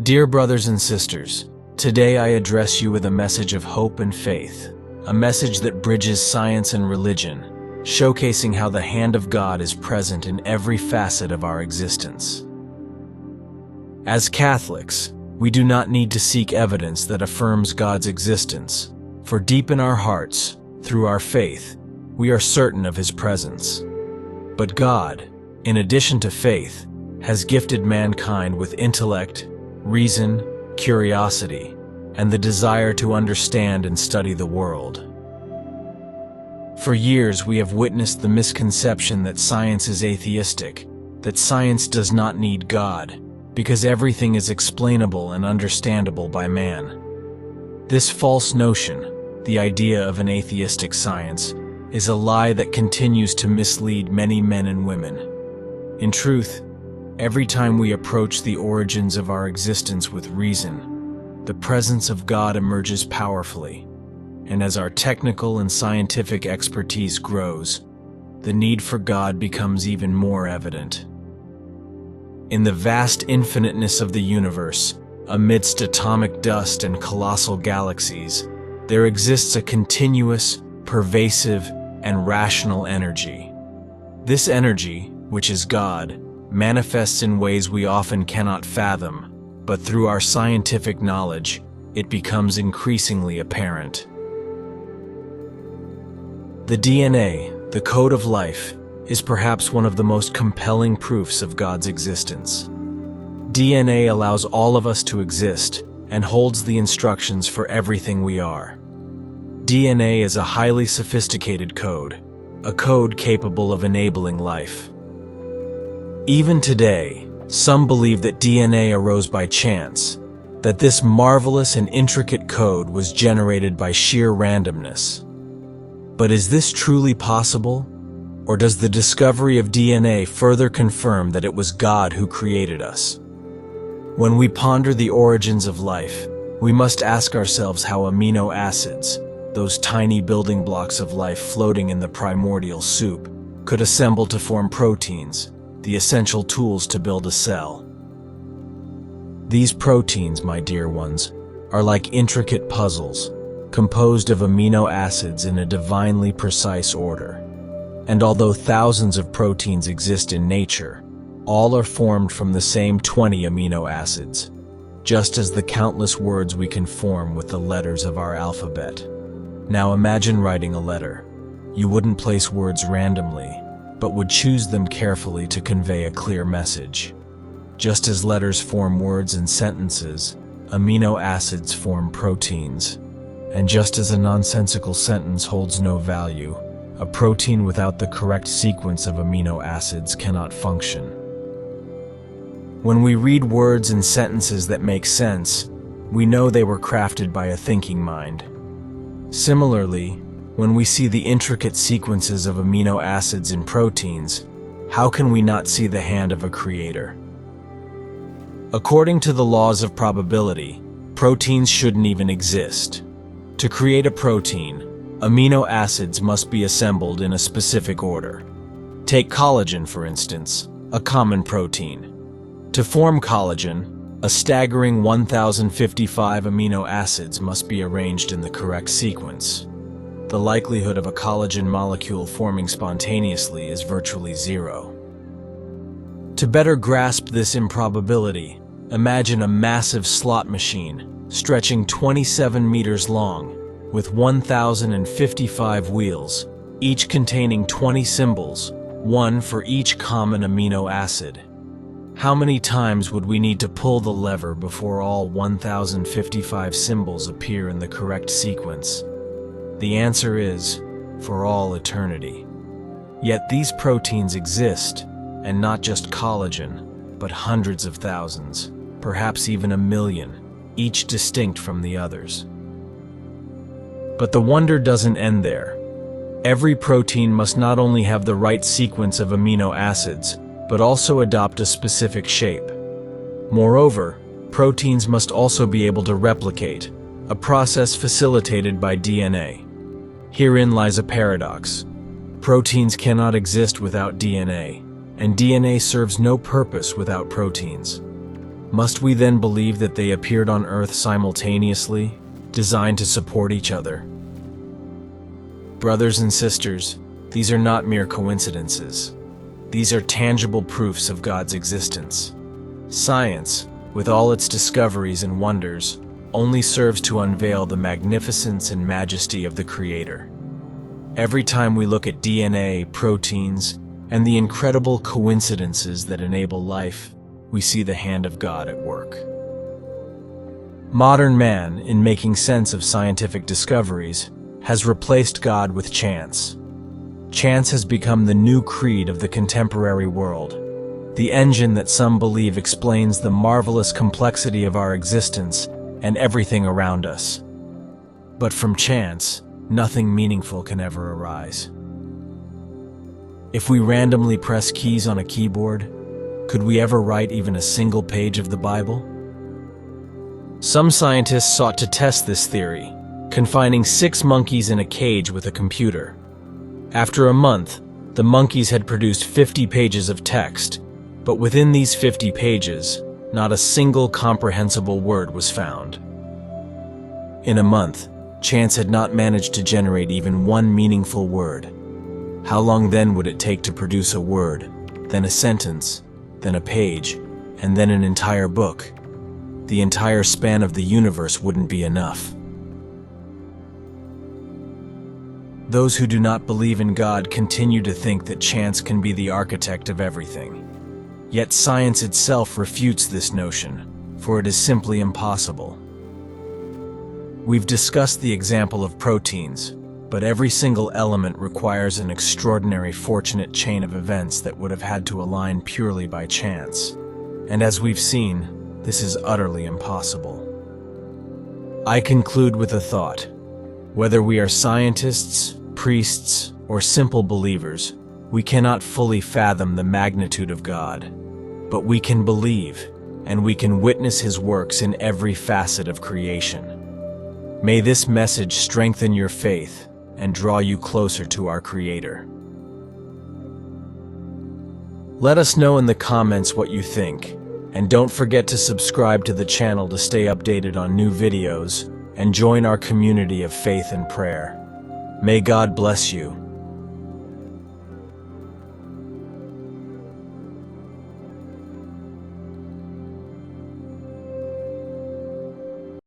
Dear brothers and sisters, today I address you with a message of hope and faith, a message that bridges science and religion, showcasing how the hand of God is present in every facet of our existence. As Catholics, we do not need to seek evidence that affirms God's existence, for deep in our hearts, through our faith, we are certain of His presence. But God, in addition to faith, has gifted mankind with intellect, reason, curiosity, and the desire to understand and study the world. For years, we have witnessed the misconception that science is atheistic, that science does not need God, because everything is explainable and understandable by man. This false notion, the idea of an atheistic science, is a lie that continues to mislead many men and women. In truth, every time we approach the origins of our existence with reason, the presence of God emerges powerfully, and as our technical and scientific expertise grows, the need for God becomes even more evident. In the vast infiniteness of the universe, amidst atomic dust and colossal galaxies, there exists a continuous, pervasive, and rational energy. This energy, which is God, manifests in ways we often cannot fathom, but through our scientific knowledge, it becomes increasingly apparent. The DNA, the code of life, is perhaps one of the most compelling proofs of God's existence. DNA allows all of us to exist and holds the instructions for everything we are. DNA is a highly sophisticated code, a code capable of enabling life. Even today, some believe that DNA arose by chance, that this marvelous and intricate code was generated by sheer randomness. But is this truly possible? Or does the discovery of DNA further confirm that it was God who created us? When we ponder the origins of life, we must ask ourselves how amino acids, those tiny building blocks of life floating in the primordial soup, could assemble to form proteins, the essential tools to build a cell. These proteins, my dear ones, are like intricate puzzles, composed of amino acids in a divinely precise order. And although thousands of proteins exist in nature, all are formed from the same 20 amino acids, just as the countless words we can form with the letters of our alphabet. Now imagine writing a letter. You wouldn't place words randomly, but would choose them carefully to convey a clear message. Just as letters form words and sentences, amino acids form proteins. And just as a nonsensical sentence holds no value, a protein without the correct sequence of amino acids cannot function. When we read words and sentences that make sense, we know they were crafted by a thinking mind. Similarly, when we see the intricate sequences of amino acids in proteins, how can we not see the hand of a creator? According to the laws of probability, proteins shouldn't even exist. To create a protein, amino acids must be assembled in a specific order. Take collagen, for instance, a common protein. To form collagen, a staggering 1,055 amino acids must be arranged in the correct sequence. The likelihood of a collagen molecule forming spontaneously is virtually zero. To better grasp this improbability, imagine a massive slot machine stretching 27 meters long, with 1,055 wheels, each containing 20 symbols, one for each common amino acid. How many times would we need to pull the lever before all 1,055 symbols appear in the correct sequence? The answer is, for all eternity. Yet these proteins exist, and not just collagen, but hundreds of thousands, perhaps even a million, each distinct from the others. But the wonder doesn't end there. Every protein must not only have the right sequence of amino acids, but also adopt a specific shape. Moreover, proteins must also be able to replicate, a process facilitated by DNA. Herein lies a paradox. Proteins cannot exist without DNA, and DNA serves no purpose without proteins. Must we then believe that they appeared on Earth simultaneously, designed to support each other? Brothers and sisters, these are not mere coincidences. These are tangible proofs of God's existence. Science, with all its discoveries and wonders, only serves to unveil the magnificence and majesty of the Creator. Every time we look at DNA, proteins, and the incredible coincidences that enable life, we see the hand of God at work. Modern man, in making sense of scientific discoveries, has replaced God with chance. Chance has become the new creed of the contemporary world, the engine that some believe explains the marvelous complexity of our existence and everything around us. But from chance, nothing meaningful can ever arise. If we randomly press keys on a keyboard, could we ever write even a single page of the Bible? Some scientists sought to test this theory, confining 6 monkeys in a cage with a computer. After a month, the monkeys had produced 50 pages of text, but within these 50 pages, not a single comprehensible word was found. In a month, chance had not managed to generate even one meaningful word. How long then would it take to produce a word, then a sentence, then a page, and then an entire book? The entire span of the universe wouldn't be enough. Those who do not believe in God continue to think that chance can be the architect of everything. Yet science itself refutes this notion, for it is simply impossible. We've discussed the example of proteins, but every single element requires an extraordinary fortunate chain of events that would have had to align purely by chance. And as we've seen, this is utterly impossible. I conclude with a thought. Whether we are scientists, priests, or simple believers, we cannot fully fathom the magnitude of God. But we can believe, and we can witness His works in every facet of creation. May this message strengthen your faith and draw you closer to our Creator. Let us know in the comments what you think, and don't forget to subscribe to the channel to stay updated on new videos and join our community of faith and prayer. May God bless you.